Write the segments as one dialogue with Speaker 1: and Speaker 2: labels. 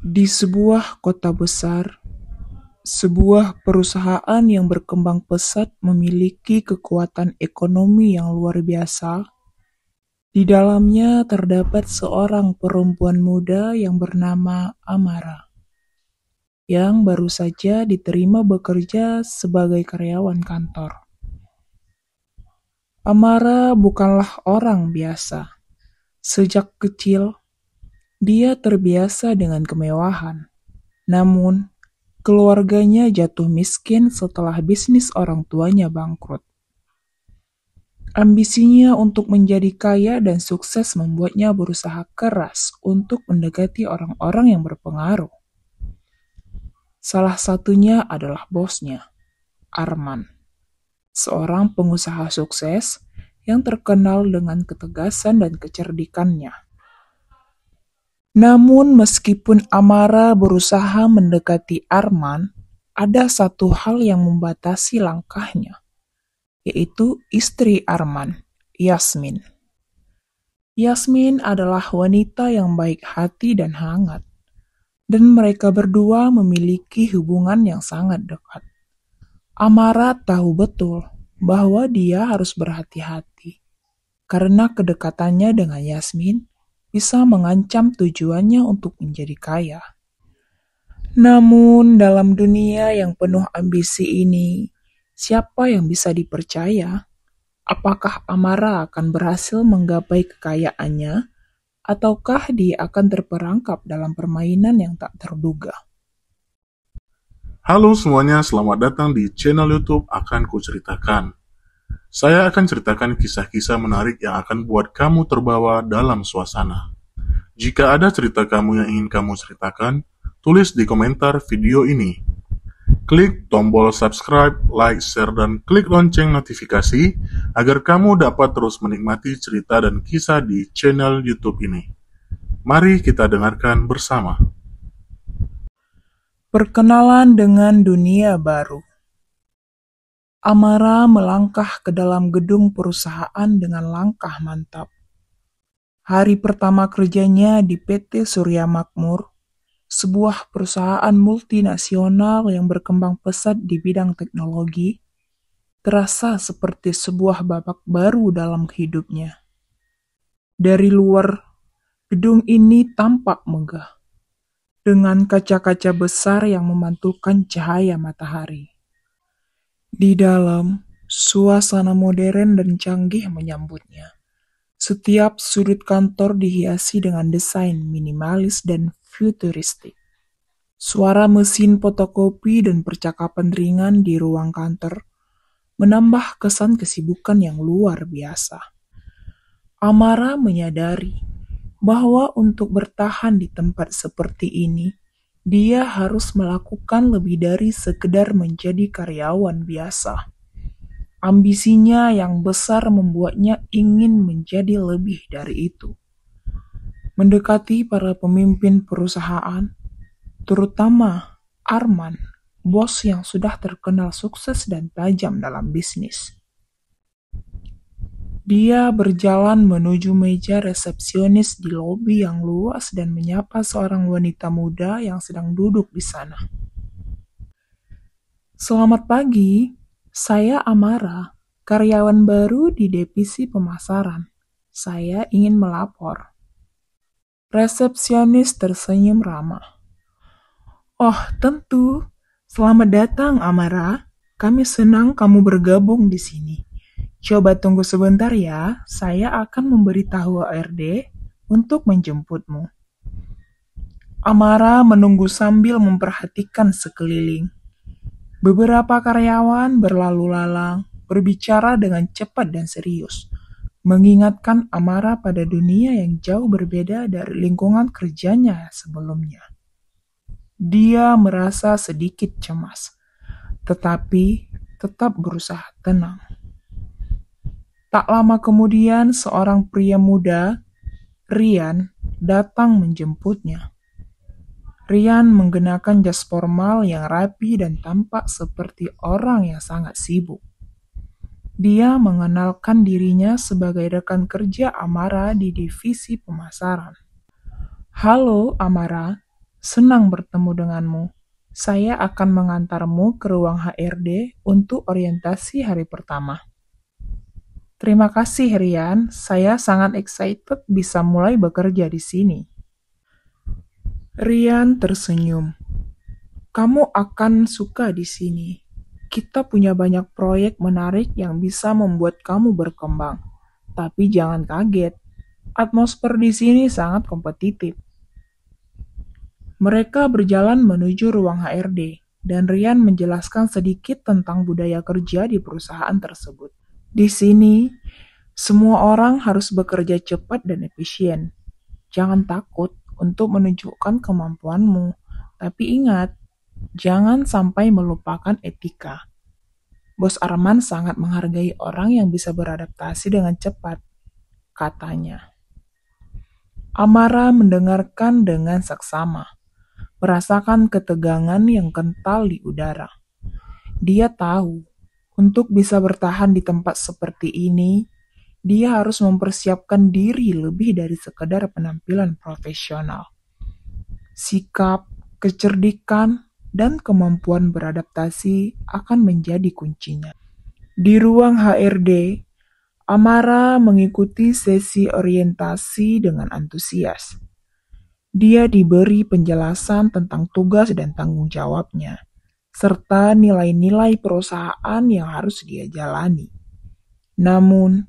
Speaker 1: Di sebuah kota besar, sebuah perusahaan yang berkembang pesat memiliki kekuatan ekonomi yang luar biasa. Di dalamnya terdapat seorang perempuan muda yang bernama Amara, yang baru saja diterima bekerja sebagai karyawan kantor. Amara bukanlah orang biasa. Sejak kecil, dia terbiasa dengan kemewahan. Namun, keluarganya jatuh miskin setelah bisnis orang tuanya bangkrut. Ambisinya untuk menjadi kaya dan sukses membuatnya berusaha keras untuk mendekati orang-orang yang berpengaruh. Salah satunya adalah bosnya, Arman, seorang pengusaha sukses yang terkenal dengan ketegasan dan kecerdikannya. Namun meskipun Amara berusaha mendekati Arman, ada satu hal yang membatasi langkahnya, yaitu istri Arman, Yasmin. Yasmin adalah wanita yang baik hati dan hangat, dan mereka berdua memiliki hubungan yang sangat dekat. Amara tahu betul bahwa dia harus berhati-hati, karena kedekatannya dengan Yasmin bisa mengancam tujuannya untuk menjadi kaya. Namun, dalam dunia yang penuh ambisi ini, siapa yang bisa dipercaya? Apakah Amara akan berhasil menggapai kekayaannya, ataukah dia akan terperangkap dalam permainan yang tak terduga?
Speaker 2: Halo semuanya, selamat datang di channel YouTube Akan Kuceritakan. Saya akan ceritakan kisah-kisah menarik yang akan buat kamu terbawa dalam suasana. Jika ada cerita kamu yang ingin kamu ceritakan, tulis di komentar video ini. Klik tombol subscribe, like, share, dan klik lonceng notifikasi agar kamu dapat terus menikmati cerita dan kisah di channel YouTube ini. Mari kita dengarkan bersama.
Speaker 1: Perkenalan dengan dunia baru. Amara melangkah ke dalam gedung perusahaan dengan langkah mantap. Hari pertama kerjanya di PT Surya Makmur, sebuah perusahaan multinasional yang berkembang pesat di bidang teknologi, terasa seperti sebuah babak baru dalam hidupnya. Dari luar, gedung ini tampak megah, dengan kaca-kaca besar yang memantulkan cahaya matahari. Di dalam, suasana modern dan canggih menyambutnya. Setiap sudut kantor dihiasi dengan desain minimalis dan futuristik. Suara mesin fotokopi dan percakapan ringan di ruang kantor menambah kesan kesibukan yang luar biasa. Amara menyadari bahwa untuk bertahan di tempat seperti ini, dia harus melakukan lebih dari sekedar menjadi karyawan biasa. Ambisinya yang besar membuatnya ingin menjadi lebih dari itu. Mendekati para pemimpin perusahaan, terutama Arman, bos yang sudah terkenal sukses dan tajam dalam bisnis. Dia berjalan menuju meja resepsionis di lobi yang luas dan menyapa seorang wanita muda yang sedang duduk di sana. Selamat pagi, saya Amara, karyawan baru di divisi pemasaran. Saya ingin melapor. Resepsionis tersenyum ramah. Oh, tentu. Selamat datang, Amara. Kami senang kamu bergabung di sini. Coba tunggu sebentar ya, saya akan memberitahu HRD untuk menjemputmu. Amara menunggu sambil memperhatikan sekeliling. Beberapa karyawan berlalu lalang, berbicara dengan cepat dan serius, mengingatkan Amara pada dunia yang jauh berbeda dari lingkungan kerjanya sebelumnya. Dia merasa sedikit cemas, tetapi tetap berusaha tenang. Tak lama kemudian, seorang pria muda, Rian, datang menjemputnya. Rian mengenakan jas formal yang rapi dan tampak seperti orang yang sangat sibuk. Dia mengenalkan dirinya sebagai rekan kerja Amara di divisi pemasaran. Halo Amara, Senang bertemu denganmu. Saya akan mengantarmu ke ruang HRD untuk orientasi hari pertama. Terima kasih, Rian. Saya sangat excited bisa mulai bekerja di sini. Rian tersenyum. Kamu akan suka di sini. Kita punya banyak proyek menarik yang bisa membuat kamu berkembang. Tapi jangan kaget, atmosfer di sini sangat kompetitif. Mereka berjalan menuju ruang HRD, dan Rian menjelaskan sedikit tentang budaya kerja di perusahaan tersebut. Di sini, semua orang harus bekerja cepat dan efisien. Jangan takut untuk menunjukkan kemampuanmu, tapi ingat, jangan sampai melupakan etika. Bos Arman sangat menghargai orang yang bisa beradaptasi dengan cepat, katanya. Amara mendengarkan dengan seksama, merasakan ketegangan yang kental di udara. Dia tahu, untuk bisa bertahan di tempat seperti ini, dia harus mempersiapkan diri lebih dari sekedar penampilan profesional. Sikap, kecerdikan, dan kemampuan beradaptasi akan menjadi kuncinya. Di ruang HRD, Amara mengikuti sesi orientasi dengan antusias. Dia diberi penjelasan tentang tugas dan tanggung jawabnya, serta nilai-nilai perusahaan yang harus dia jalani. Namun,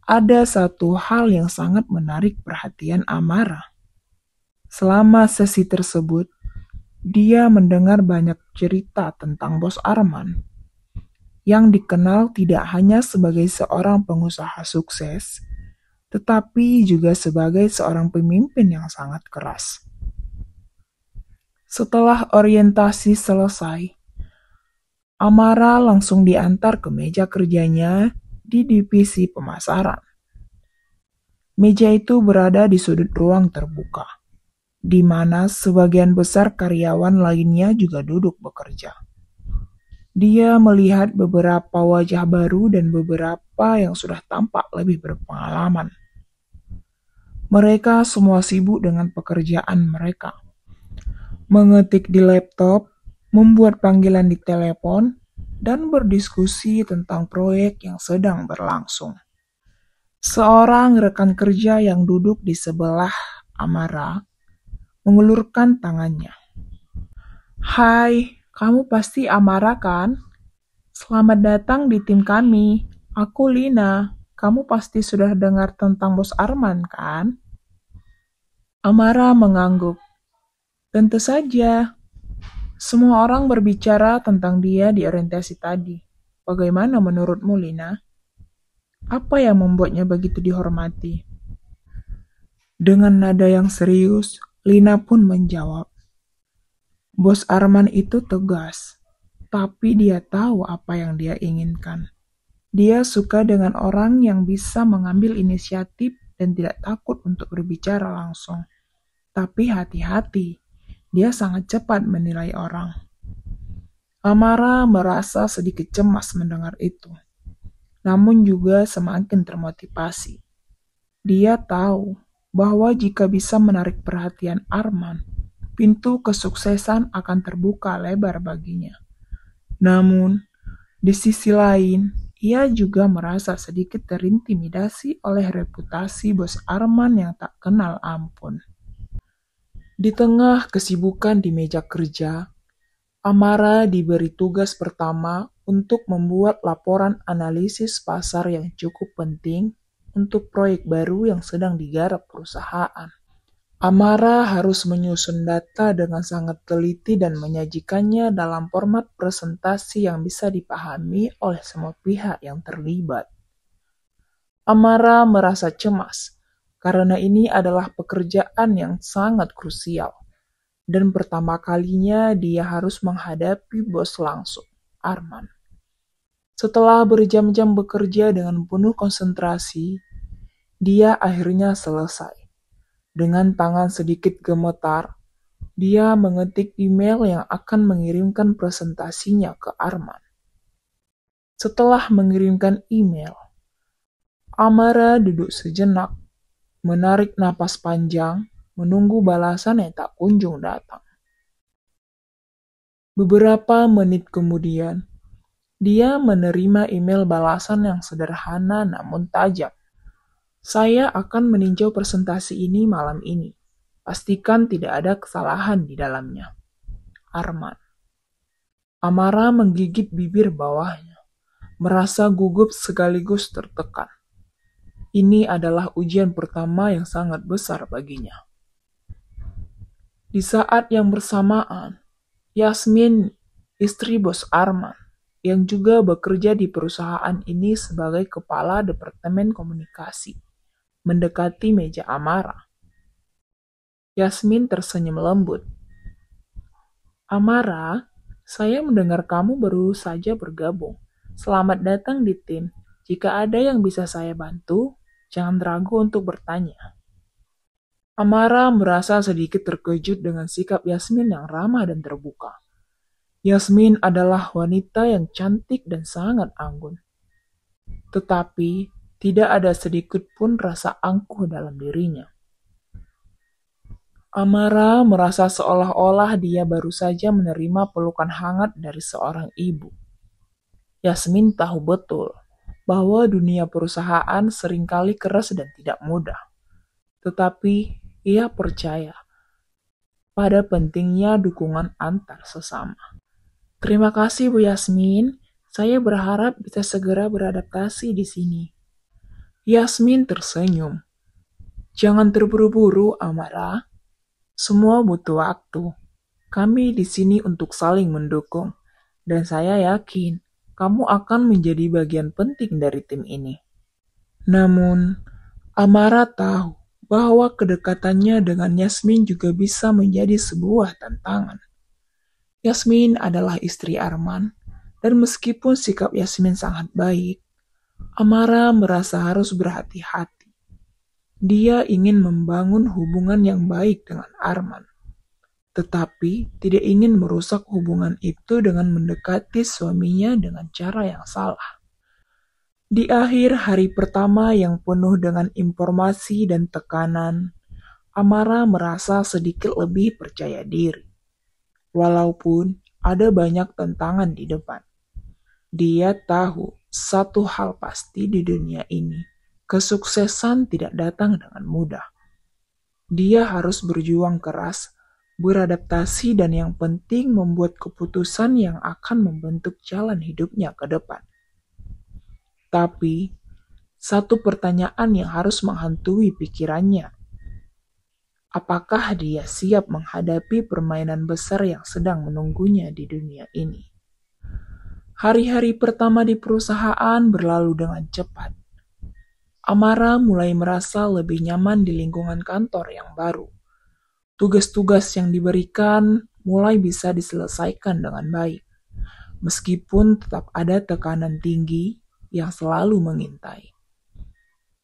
Speaker 1: ada satu hal yang sangat menarik perhatian Amara. Selama sesi tersebut, dia mendengar banyak cerita tentang Bos Arman, yang dikenal tidak hanya sebagai seorang pengusaha sukses, tetapi juga sebagai seorang pemimpin yang sangat keras. Setelah orientasi selesai, Amara langsung diantar ke meja kerjanya di divisi pemasaran. Meja itu berada di sudut ruang terbuka, di mana sebagian besar karyawan lainnya juga duduk bekerja. Dia melihat beberapa wajah baru dan beberapa yang sudah tampak lebih berpengalaman. Mereka semua sibuk dengan pekerjaan mereka. Mengetik di laptop, membuat panggilan di telepon, dan berdiskusi tentang proyek yang sedang berlangsung. Seorang rekan kerja yang duduk di sebelah Amara mengulurkan tangannya. Hai, kamu pasti Amara kan? Selamat datang di tim kami. Aku Lina. Kamu pasti sudah dengar tentang Bos Arman kan? Amara mengangguk. Tentu saja. Semua orang berbicara tentang dia di orientasi tadi. Bagaimana menurutmu, Lina? Apa yang membuatnya begitu dihormati? Dengan nada yang serius, Lina pun menjawab. Bos Arman itu tegas, tapi dia tahu apa yang dia inginkan. Dia suka dengan orang yang bisa mengambil inisiatif dan tidak takut untuk berbicara langsung. Tapi hati-hati, dia sangat cepat menilai orang. Amara merasa sedikit cemas mendengar itu, namun juga semakin termotivasi. Dia tahu bahwa jika bisa menarik perhatian Arman, pintu kesuksesan akan terbuka lebar baginya. Namun, di sisi lain, ia juga merasa sedikit terintimidasi oleh reputasi Bos Arman yang tak kenal ampun. Di tengah kesibukan di meja kerja, Amara diberi tugas pertama untuk membuat laporan analisis pasar yang cukup penting untuk proyek baru yang sedang digarap perusahaan. Amara harus menyusun data dengan sangat teliti dan menyajikannya dalam format presentasi yang bisa dipahami oleh semua pihak yang terlibat. Amara merasa cemas karena ini adalah pekerjaan yang sangat krusial. Dan pertama kalinya dia harus menghadapi bos langsung, Arman. Setelah berjam-jam bekerja dengan penuh konsentrasi, dia akhirnya selesai. Dengan tangan sedikit gemetar, dia mengetik email yang akan mengirimkan presentasinya ke Arman. Setelah mengirimkan email, Amara duduk sejenak, menarik napas panjang, menunggu balasan yang tak kunjung datang. Beberapa menit kemudian, dia menerima email balasan yang sederhana namun tajam. Saya akan meninjau presentasi ini malam ini. Pastikan tidak ada kesalahan di dalamnya. Arman. Amara menggigit bibir bawahnya, merasa gugup sekaligus tertekan. Ini adalah ujian pertama yang sangat besar baginya. Di saat yang bersamaan, Yasmin, istri bos Arman, yang juga bekerja di perusahaan ini sebagai kepala departemen komunikasi, mendekati meja Amara. Yasmin tersenyum lembut. Amara, saya mendengar kamu baru saja bergabung. Selamat datang di tim. Jika ada yang bisa saya bantu, jangan ragu untuk bertanya. Amara merasa sedikit terkejut dengan sikap Yasmin yang ramah dan terbuka. Yasmin adalah wanita yang cantik dan sangat anggun. Tetapi tidak ada sedikit pun rasa angkuh dalam dirinya. Amara merasa seolah-olah dia baru saja menerima pelukan hangat dari seorang ibu. Yasmin tahu betul bahwa dunia perusahaan seringkali keras dan tidak mudah. Tetapi ia percaya pada pentingnya dukungan antar sesama. Terima kasih Bu Yasmin, saya berharap bisa segera beradaptasi di sini. Yasmin tersenyum. Jangan terburu-buru, Amara. Semua butuh waktu. Kami di sini untuk saling mendukung. Dan saya yakin kamu akan menjadi bagian penting dari tim ini. Namun, Amara tahu bahwa kedekatannya dengan Yasmin juga bisa menjadi sebuah tantangan. Yasmin adalah istri Arman, dan meskipun sikap Yasmin sangat baik, Amara merasa harus berhati-hati. Dia ingin membangun hubungan yang baik dengan Arman, tetapi tidak ingin merusak hubungan itu dengan mendekati suaminya dengan cara yang salah. Di akhir hari pertama yang penuh dengan informasi dan tekanan, Amara merasa sedikit lebih percaya diri. Walaupun ada banyak tantangan di depan, dia tahu satu hal pasti di dunia ini, kesuksesan tidak datang dengan mudah. Dia harus berjuang keras, beradaptasi dan yang penting membuat keputusan yang akan membentuk jalan hidupnya ke depan. Tapi, satu pertanyaan yang harus menghantui pikirannya. Apakah dia siap menghadapi permainan besar yang sedang menunggunya di dunia ini? Hari-hari pertama di perusahaan berlalu dengan cepat. Amara mulai merasa lebih nyaman di lingkungan kantor yang baru. Tugas-tugas yang diberikan mulai bisa diselesaikan dengan baik, meskipun tetap ada tekanan tinggi yang selalu mengintai.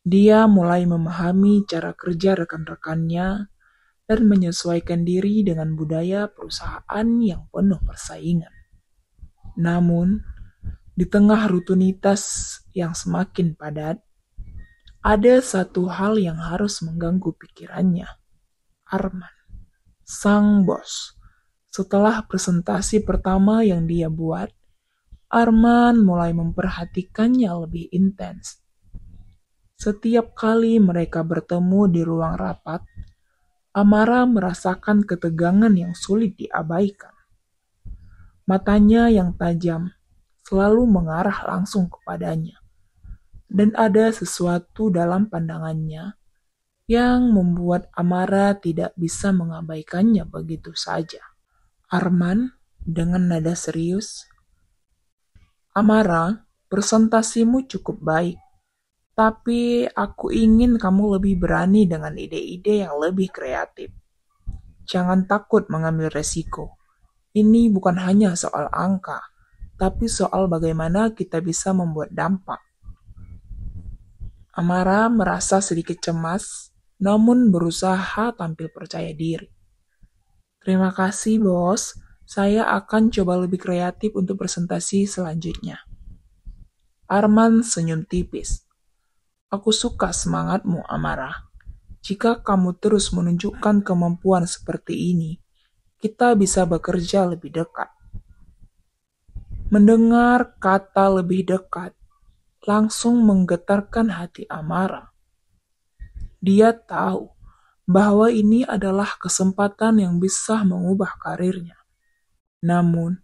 Speaker 1: Dia mulai memahami cara kerja rekan-rekannya dan menyesuaikan diri dengan budaya perusahaan yang penuh persaingan. Namun, di tengah rutinitas yang semakin padat, ada satu hal yang harus mengganggu pikirannya. Arman, sang bos. Setelah presentasi pertama yang dia buat, Arman mulai memperhatikannya lebih intens. Setiap kali mereka bertemu di ruang rapat, Amara merasakan ketegangan yang sulit diabaikan. Matanya yang tajam selalu mengarah langsung kepadanya, dan ada sesuatu dalam pandangannya yang membuat Amara tidak bisa mengabaikannya begitu saja. Arman dengan nada serius, Amara, presentasimu cukup baik, tapi aku ingin kamu lebih berani dengan ide-ide yang lebih kreatif. Jangan takut mengambil resiko. Ini bukan hanya soal angka, tapi soal bagaimana kita bisa membuat dampak. Amara merasa sedikit cemas, namun berusaha tampil percaya diri. Terima kasih, bos. Saya akan coba lebih kreatif untuk presentasi selanjutnya. Arman senyum tipis. Aku suka semangatmu, Amara. Jika kamu terus menunjukkan kemampuan seperti ini, kita bisa bekerja lebih dekat. Mendengar kata lebih dekat langsung menggetarkan hati Amara. Dia tahu bahwa ini adalah kesempatan yang bisa mengubah karirnya. Namun,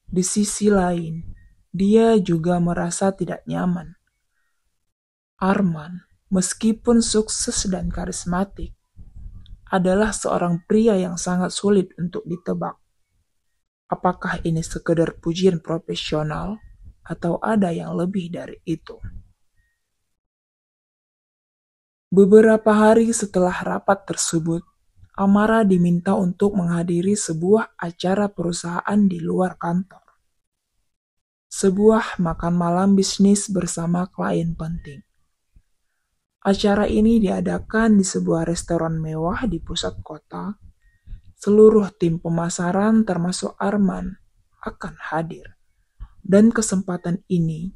Speaker 1: di sisi lain, dia juga merasa tidak nyaman. Arman, meskipun sukses dan karismatik, adalah seorang pria yang sangat sulit untuk ditebak. Apakah ini sekedar pujian profesional atau ada yang lebih dari itu? Beberapa hari setelah rapat tersebut, Amara diminta untuk menghadiri sebuah acara perusahaan di luar kantor. Sebuah makan malam bisnis bersama klien penting. Acara ini diadakan di sebuah restoran mewah di pusat kota. Seluruh tim pemasaran termasuk Arman akan hadir. Dan kesempatan ini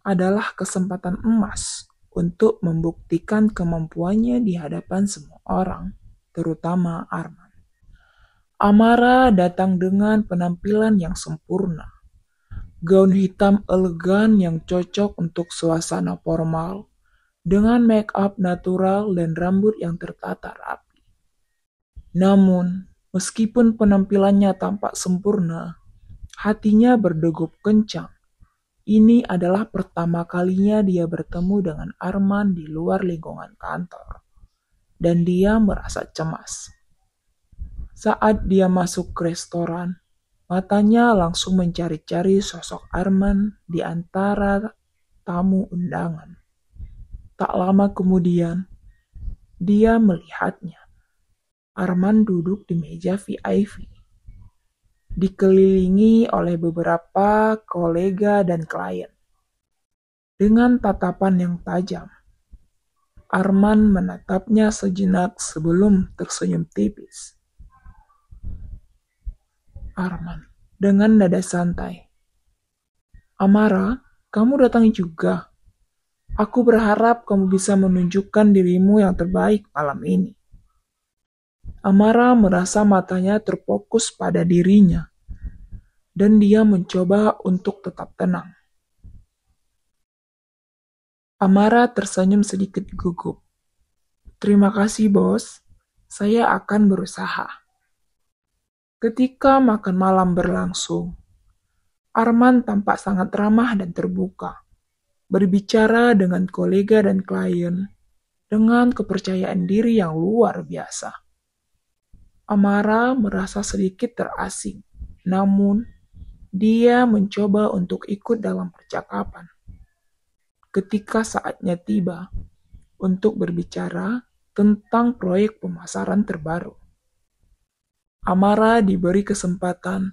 Speaker 1: adalah kesempatan emas untuk membuktikan kemampuannya di hadapan semua orang, terutama Arman. Amara datang dengan penampilan yang sempurna. Gaun hitam elegan yang cocok untuk suasana formal, dengan make up natural dan rambut yang tertata rapi. Namun, meskipun penampilannya tampak sempurna, hatinya berdegup kencang. Ini adalah pertama kalinya dia bertemu dengan Arman di luar lingkungan kantor, dan dia merasa cemas. Saat dia masuk ke restoran, matanya langsung mencari-cari sosok Arman di antara tamu undangan. Tak lama kemudian, dia melihatnya. Arman duduk di meja VIP, dikelilingi oleh beberapa kolega dan klien. Dengan tatapan yang tajam, Arman menatapnya sejenak sebelum tersenyum tipis. Arman, dengan nada santai. Amara, kamu datang juga. Aku berharap kamu bisa menunjukkan dirimu yang terbaik malam ini. Amara merasa matanya terfokus pada dirinya, dan dia mencoba untuk tetap tenang. Amara tersenyum sedikit gugup. Terima kasih, bos. Saya akan berusaha. Ketika makan malam berlangsung, Arman tampak sangat ramah dan terbuka, berbicara dengan kolega dan klien dengan kepercayaan diri yang luar biasa. Amara merasa sedikit terasing, namun dia mencoba untuk ikut dalam percakapan. Ketika saatnya tiba untuk berbicara tentang proyek pemasaran terbaru, Amara diberi kesempatan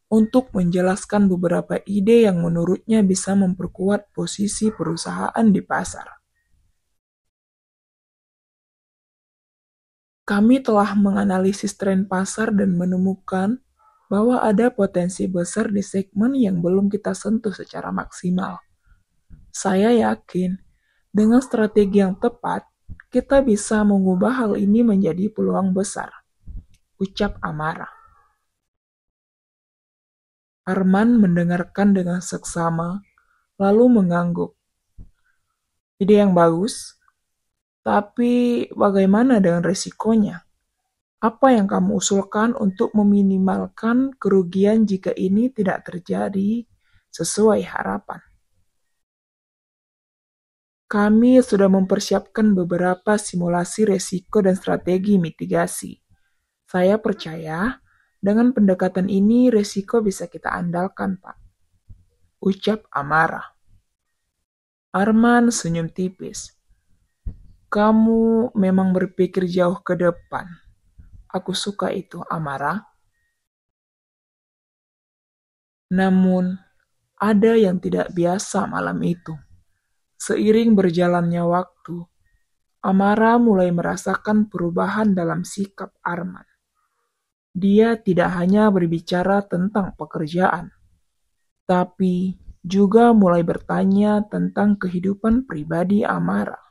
Speaker 1: untuk menjelaskan beberapa ide yang menurutnya bisa memperkuat posisi perusahaan di pasar. Kami telah menganalisis tren pasar dan menemukan bahwa ada potensi besar di segmen yang belum kita sentuh secara maksimal. Saya yakin dengan strategi yang tepat, kita bisa mengubah hal ini menjadi peluang besar, ucap Amara. Arman mendengarkan dengan seksama, lalu mengangguk. Ide yang bagus, tapi bagaimana dengan resikonya? Apa yang kamu usulkan untuk meminimalkan kerugian jika ini tidak terjadi sesuai harapan? Kami sudah mempersiapkan beberapa simulasi resiko dan strategi mitigasi. Saya percaya dengan pendekatan ini resiko bisa kita andalkan, Pak, ucap Amara. Arman senyum tipis. Kamu memang berpikir jauh ke depan. Aku suka itu, Amara. Namun, ada yang tidak biasa malam itu. Seiring berjalannya waktu, Amara mulai merasakan perubahan dalam sikap Arman. Dia tidak hanya berbicara tentang pekerjaan, tapi juga mulai bertanya tentang kehidupan pribadi Amara.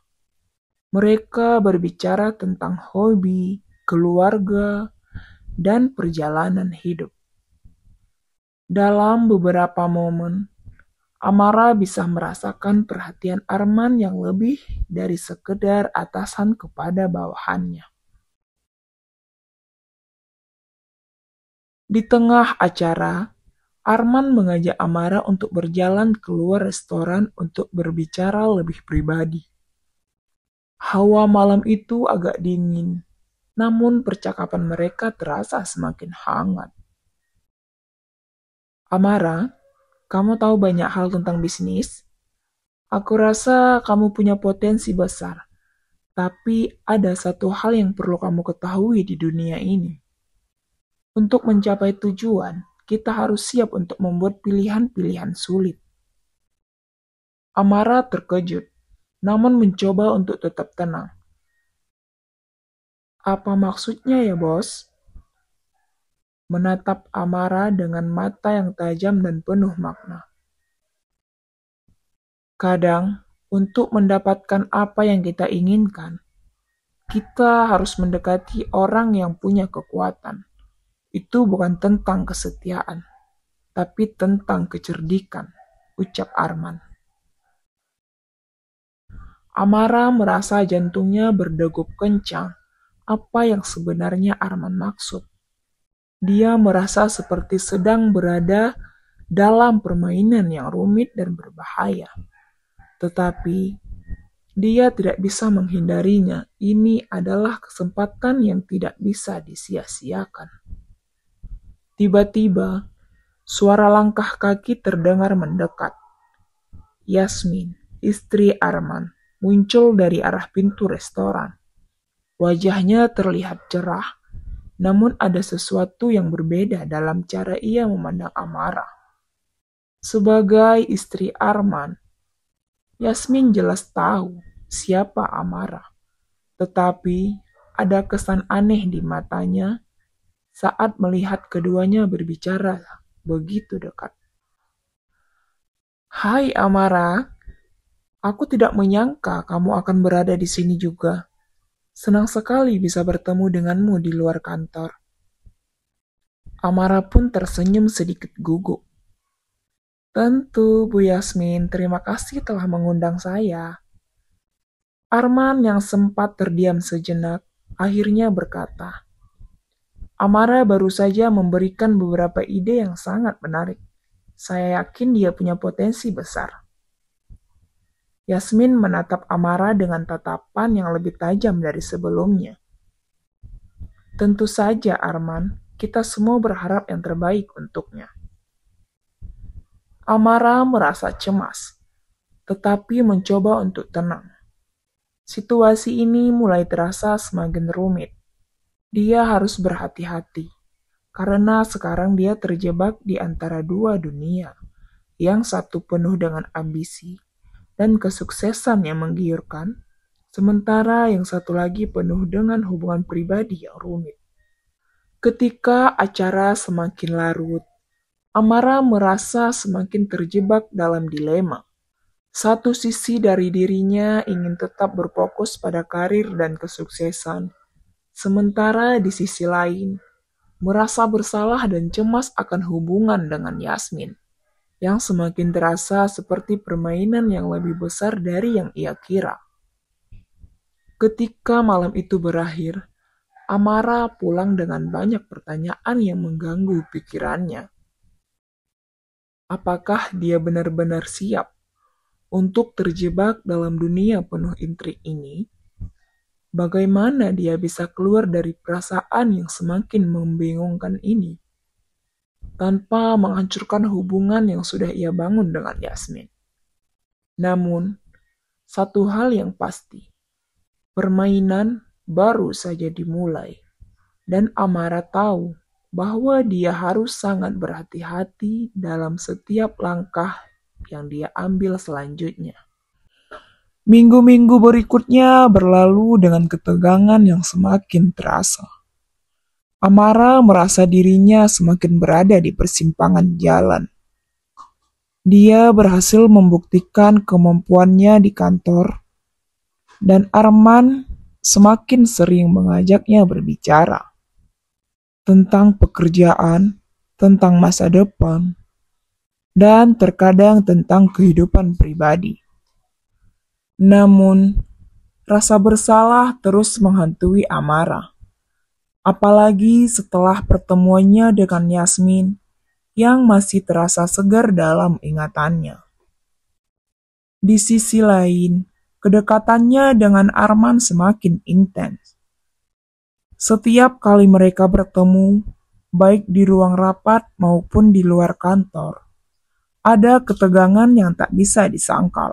Speaker 1: Mereka berbicara tentang hobi, keluarga, dan perjalanan hidup. Dalam beberapa momen, Amara bisa merasakan perhatian Arman yang lebih dari sekedar atasan kepada bawahannya. Di tengah acara, Arman mengajak Amara untuk berjalan keluar restoran untuk berbicara lebih pribadi. Hawa malam itu agak dingin, namun percakapan mereka terasa semakin hangat. Amara, kamu tahu banyak hal tentang bisnis? Aku rasa kamu punya potensi besar, tapi ada satu hal yang perlu kamu ketahui di dunia ini. Untuk mencapai tujuan, kita harus siap untuk membuat pilihan-pilihan sulit. Amara terkejut, namun mencoba untuk tetap tenang. Apa maksudnya ya, bos? Menatap Amara dengan mata yang tajam dan penuh makna. Kadang, untuk mendapatkan apa yang kita inginkan, kita harus mendekati orang yang punya kekuatan. Itu bukan tentang kesetiaan, tapi tentang kecerdikan, ucap Arman. Amara merasa jantungnya berdegup kencang. Apa yang sebenarnya Arman maksud? Dia merasa seperti sedang berada dalam permainan yang rumit dan berbahaya. Tetapi dia tidak bisa menghindarinya. Ini adalah kesempatan yang tidak bisa disia-siakan. Tiba-tiba, suara langkah kaki terdengar mendekat. Yasmin, istri Arman, muncul dari arah pintu restoran. Wajahnya terlihat cerah, namun ada sesuatu yang berbeda dalam cara ia memandang Amara. Sebagai istri Arman, Yasmin jelas tahu siapa Amara. Tetapi ada kesan aneh di matanya saat melihat keduanya berbicara begitu dekat. Hai Amara, aku tidak menyangka kamu akan berada di sini juga. Senang sekali bisa bertemu denganmu di luar kantor. Amara pun tersenyum sedikit gugup. Tentu, Bu Yasmin, terima kasih telah mengundang saya. Arman yang sempat terdiam sejenak, akhirnya berkata, Amara baru saja memberikan beberapa ide yang sangat menarik. Saya yakin dia punya potensi besar. Yasmin menatap Amara dengan tatapan yang lebih tajam dari sebelumnya. Tentu saja, Arman, kita semua berharap yang terbaik untuknya. Amara merasa cemas, tetapi mencoba untuk tenang. Situasi ini mulai terasa semakin rumit. Dia harus berhati-hati, karena sekarang dia terjebak di antara dua dunia, yang satu penuh dengan ambisi dan kesuksesan yang menggiurkan, sementara yang satu lagi penuh dengan hubungan pribadi yang rumit. Ketika acara semakin larut, Amara merasa semakin terjebak dalam dilema. Satu sisi dari dirinya ingin tetap berfokus pada karir dan kesuksesan, sementara di sisi lain, merasa bersalah dan cemas akan hubungan dengan Yasmin, yang semakin terasa seperti permainan yang lebih besar dari yang ia kira. Ketika malam itu berakhir, Amara pulang dengan banyak pertanyaan yang mengganggu pikirannya. Apakah dia benar-benar siap untuk terjebak dalam dunia penuh intrik ini? Bagaimana dia bisa keluar dari perasaan yang semakin membingungkan ini tanpa menghancurkan hubungan yang sudah ia bangun dengan Yasmin? Namun, satu hal yang pasti, permainan baru saja dimulai, dan Amara tahu bahwa dia harus sangat berhati-hati dalam setiap langkah yang dia ambil selanjutnya. Minggu-minggu berikutnya berlalu dengan ketegangan yang semakin terasa. Amara merasa dirinya semakin berada di persimpangan jalan. Dia berhasil membuktikan kemampuannya di kantor, dan Arman semakin sering mengajaknya berbicara tentang pekerjaan tentang masa depan, dan terkadang tentang kehidupan pribadi. Namun, rasa bersalah terus menghantui Amara, apalagi setelah pertemuannya dengan Yasmin yang masih terasa segar dalam ingatannya. Di sisi lain, kedekatannya dengan Arman semakin intens. Setiap kali mereka bertemu, baik di ruang rapat maupun di luar kantor, ada ketegangan yang tak bisa disangkal.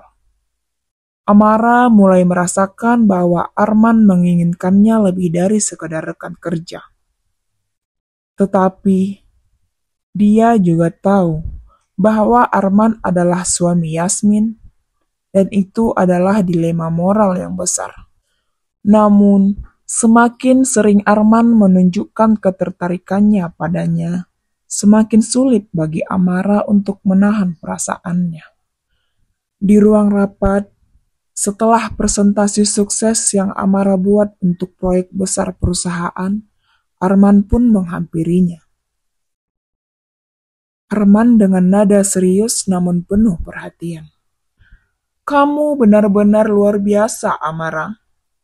Speaker 1: Amara mulai merasakan bahwa Arman menginginkannya lebih dari sekedar rekan kerja. Tetapi, dia juga tahu bahwa Arman adalah suami Yasmin dan itu adalah dilema moral yang besar. Namun, semakin sering Arman menunjukkan ketertarikannya padanya, semakin sulit bagi Amara untuk menahan perasaannya. Di ruang rapat, setelah presentasi sukses yang Amara buat untuk proyek besar perusahaan, Arman pun menghampirinya. Arman dengan nada serius namun penuh perhatian. Kamu benar-benar luar biasa, Amara.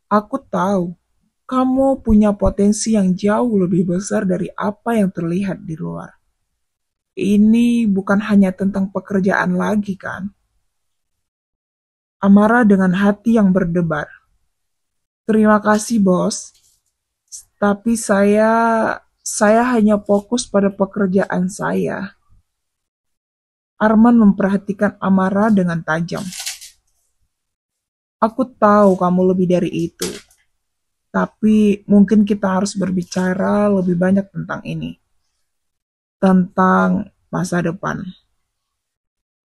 Speaker 1: Aku tahu, kamu punya potensi yang jauh lebih besar dari apa yang terlihat di luar. Ini bukan hanya tentang pekerjaan lagi, kan? Amara dengan hati yang berdebar. Terima kasih, bos. Tapi saya hanya fokus pada pekerjaan saya. Arman memperhatikan Amara dengan tajam. Aku tahu kamu lebih dari itu. Tapi mungkin kita harus berbicara lebih banyak tentang ini. Tentang masa depan.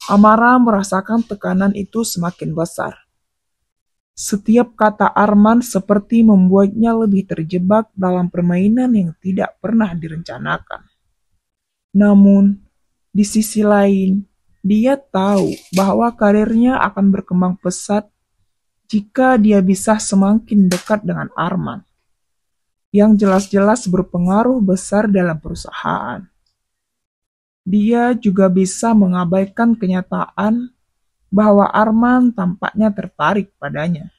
Speaker 1: Amara merasakan tekanan itu semakin besar. Setiap kata Arman seperti membuatnya lebih terjebak dalam permainan yang tidak pernah direncanakan. Namun, di sisi lain, dia tahu bahwa karirnya akan berkembang pesat jika dia bisa semakin dekat dengan Arman, yang jelas-jelas berpengaruh besar dalam perusahaan. Dia juga bisa mengabaikan kenyataan bahwa Arman tampaknya tertarik padanya.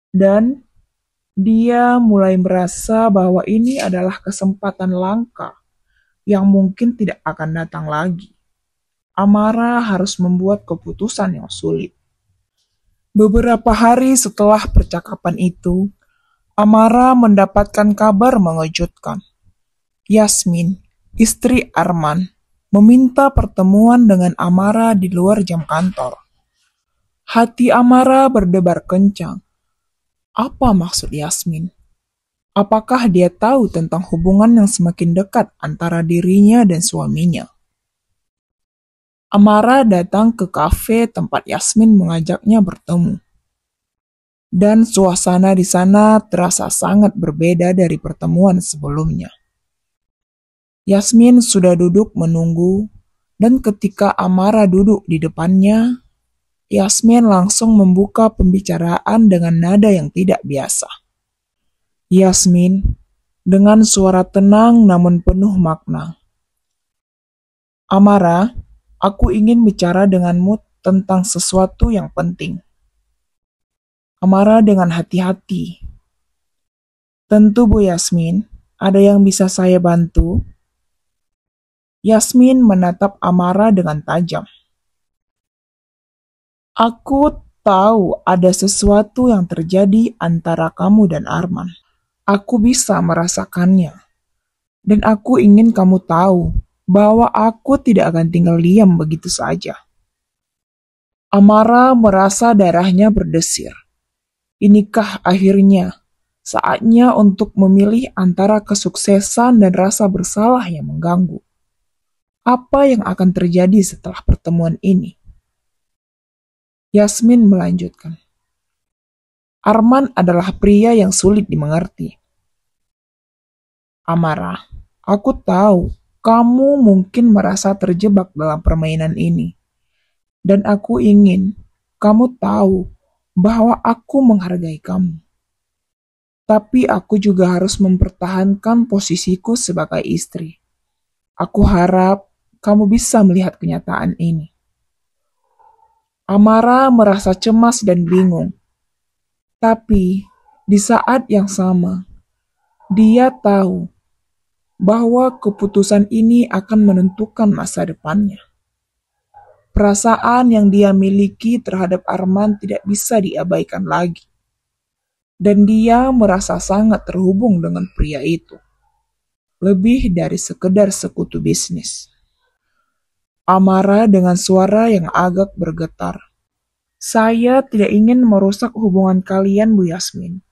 Speaker 1: Dan dia mulai merasa bahwa ini adalah kesempatan langka yang mungkin tidak akan datang lagi. Amara harus membuat keputusan yang sulit. Beberapa hari setelah percakapan itu, Amara mendapatkan kabar mengejutkan. Yasmin, istri Arman, meminta pertemuan dengan Amara di luar jam kantor. Hati Amara berdebar kencang. Apa maksud Yasmin? Apakah dia tahu tentang hubungan yang semakin dekat antara dirinya dan suaminya? Amara datang ke kafe tempat Yasmin mengajaknya bertemu. Dan suasana di sana terasa sangat berbeda dari pertemuan sebelumnya. Yasmin sudah duduk menunggu, dan ketika Amara duduk di depannya, Yasmin langsung membuka pembicaraan dengan nada yang tidak biasa. Yasmin, dengan suara tenang namun penuh makna. Amara, aku ingin bicara denganmu tentang sesuatu yang penting. Amara dengan hati-hati. Tentu Bu Yasmin, ada yang bisa saya bantu? Yasmin menatap Amara dengan tajam. Aku tahu ada sesuatu yang terjadi antara kamu dan Arman. Aku bisa merasakannya. Dan aku ingin kamu tahu bahwa aku tidak akan tinggal diam begitu saja. Amara merasa darahnya berdesir. Inikah akhirnya saatnya untuk memilih antara kesuksesan dan rasa bersalah yang mengganggu? Apa yang akan terjadi setelah pertemuan ini? Yasmin melanjutkan. Arman adalah pria yang sulit dimengerti. Amara, aku tahu kamu mungkin merasa terjebak dalam permainan ini. Dan aku ingin kamu tahu bahwa aku menghargai kamu. Tapi aku juga harus mempertahankan posisiku sebagai istri. Aku harap kamu bisa melihat kenyataan ini. Amara merasa cemas dan bingung. Tapi di saat yang sama, dia tahu bahwa keputusan ini akan menentukan masa depannya. Perasaan yang dia miliki terhadap Arman tidak bisa diabaikan lagi. Dan dia merasa sangat terhubung dengan pria itu. Lebih dari sekedar sekutu bisnis. Amara dengan suara yang agak bergetar. Saya tidak ingin merusak hubungan kalian, Bu Yasmin.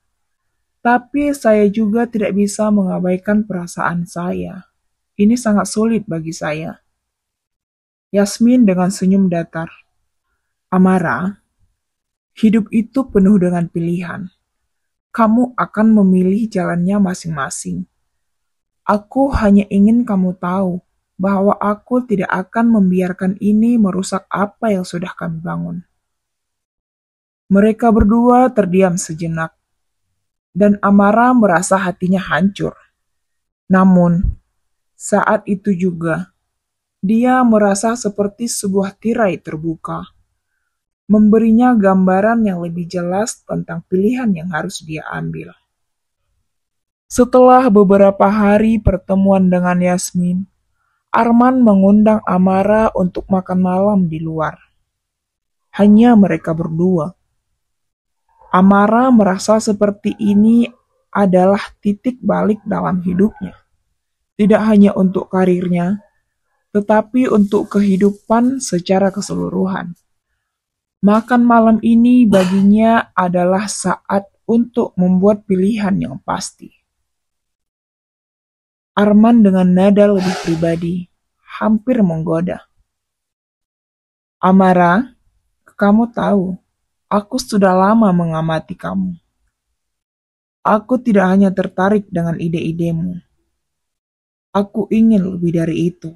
Speaker 1: Tapi saya juga tidak bisa mengabaikan perasaan saya. Ini sangat sulit bagi saya. Yasmin dengan senyum datar. Amara, hidup itu penuh dengan pilihan. Kamu akan memilih jalannya masing-masing. Aku hanya ingin kamu tahu bahwa aku tidak akan membiarkan ini merusak apa yang sudah kami bangun. Mereka berdua terdiam sejenak, dan Amara merasa hatinya hancur. Namun, saat itu juga, dia merasa seperti sebuah tirai terbuka, memberinya gambaran yang lebih jelas tentang pilihan yang harus dia ambil. Setelah beberapa hari pertemuan dengan Yasmin, Arman mengundang Amara untuk makan malam di luar. Hanya mereka berdua. Amara merasa seperti ini adalah titik balik dalam hidupnya. Tidak hanya untuk karirnya, tetapi untuk kehidupan secara keseluruhan. Makan malam ini baginya adalah saat untuk membuat pilihan yang pasti. Arman dengan nada lebih pribadi, hampir menggoda. Amara, kamu tahu, aku sudah lama mengamati kamu. Aku tidak hanya tertarik dengan ide-idemu. Aku ingin lebih dari itu.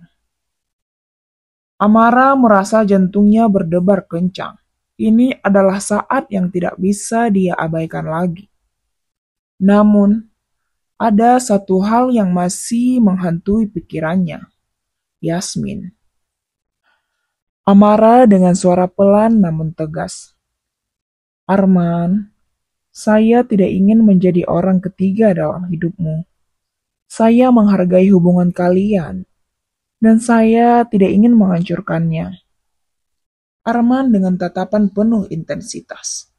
Speaker 1: Amara merasa jantungnya berdebar kencang. Ini adalah saat yang tidak bisa dia abaikan lagi. Namun, ada satu hal yang masih menghantui pikirannya. Yasmin. Amara dengan suara pelan namun tegas. Arman, saya tidak ingin menjadi orang ketiga dalam hidupmu. Saya menghargai hubungan kalian, dan saya tidak ingin menghancurkannya. Arman dengan tatapan penuh intensitas.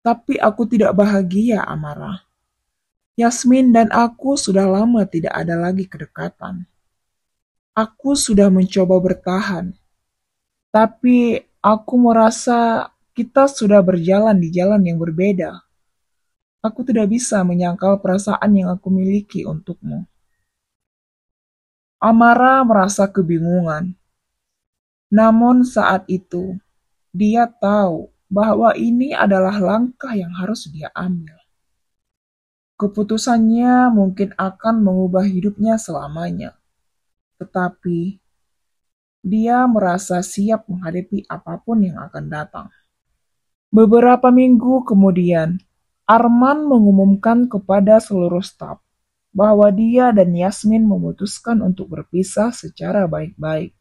Speaker 1: Tapi aku tidak bahagia, Amara. Yasmin dan aku sudah lama tidak ada lagi kedekatan. Aku sudah mencoba bertahan, tapi aku merasa kita sudah berjalan di jalan yang berbeda. Aku tidak bisa menyangkal perasaan yang aku miliki untukmu. Amara merasa kebingungan. Namun saat itu, dia tahu bahwa ini adalah langkah yang harus dia ambil. Keputusannya mungkin akan mengubah hidupnya selamanya. Tetapi, dia merasa siap menghadapi apapun yang akan datang. Beberapa minggu kemudian, Arman mengumumkan kepada seluruh staf bahwa dia dan Yasmin memutuskan untuk berpisah secara baik-baik.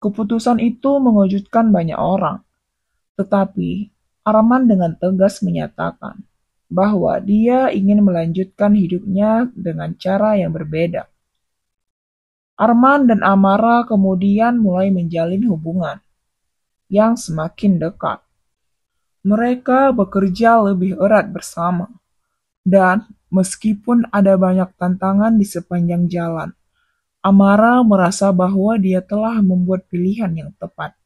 Speaker 1: Keputusan itu mengejutkan banyak orang, tetapi Arman dengan tegas menyatakan bahwa dia ingin melanjutkan hidupnya dengan cara yang berbeda. Arman dan Amara kemudian mulai menjalin hubungan yang semakin dekat. Mereka bekerja lebih erat bersama, dan meskipun ada banyak tantangan di sepanjang jalan, Amara merasa bahwa dia telah membuat pilihan yang tepat.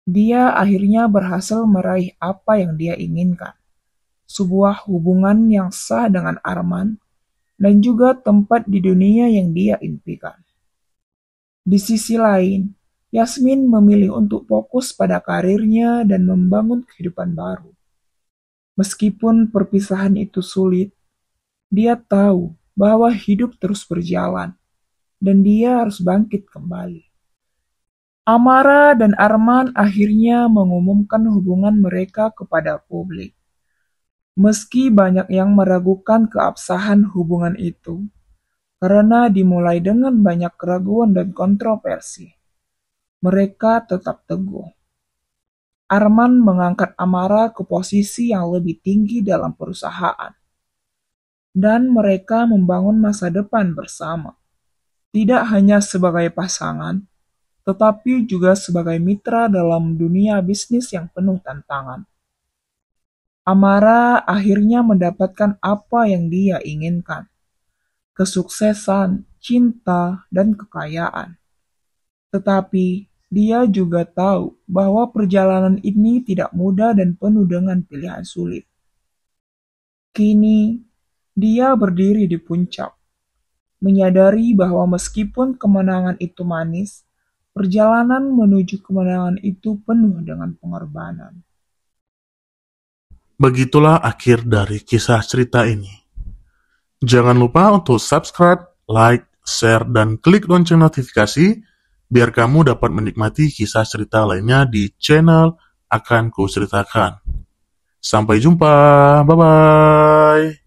Speaker 1: Dia akhirnya berhasil meraih apa yang dia inginkan. Sebuah hubungan yang sah dengan Arman, dan juga tempat di dunia yang dia impikan. Di sisi lain, Yasmin memilih untuk fokus pada karirnya dan membangun kehidupan baru. Meskipun perpisahan itu sulit, dia tahu bahwa hidup terus berjalan, dan dia harus bangkit kembali. Amara dan Arman akhirnya mengumumkan hubungan mereka kepada publik. Meski banyak yang meragukan keabsahan hubungan itu, Karena dimulai dengan banyak keraguan dan kontroversi, mereka tetap teguh. Arman mengangkat Amara ke posisi yang lebih tinggi dalam perusahaan, dan mereka membangun masa depan bersama, tidak hanya sebagai pasangan, tetapi juga sebagai mitra dalam dunia bisnis yang penuh tantangan. Amara akhirnya mendapatkan apa yang dia inginkan: kesuksesan, cinta, dan kekayaan. Tetapi dia juga tahu bahwa perjalanan ini tidak mudah dan penuh dengan pilihan sulit. Kini, dia berdiri di puncak, menyadari bahwa meskipun kemenangan itu manis, perjalanan menuju kemenangan itu penuh dengan pengorbanan.
Speaker 2: Begitulah akhir dari kisah cerita ini. Jangan lupa untuk subscribe, like, share, dan klik lonceng notifikasi biar kamu dapat menikmati kisah cerita lainnya di channel Akan Kuceritakan. Sampai jumpa, bye-bye.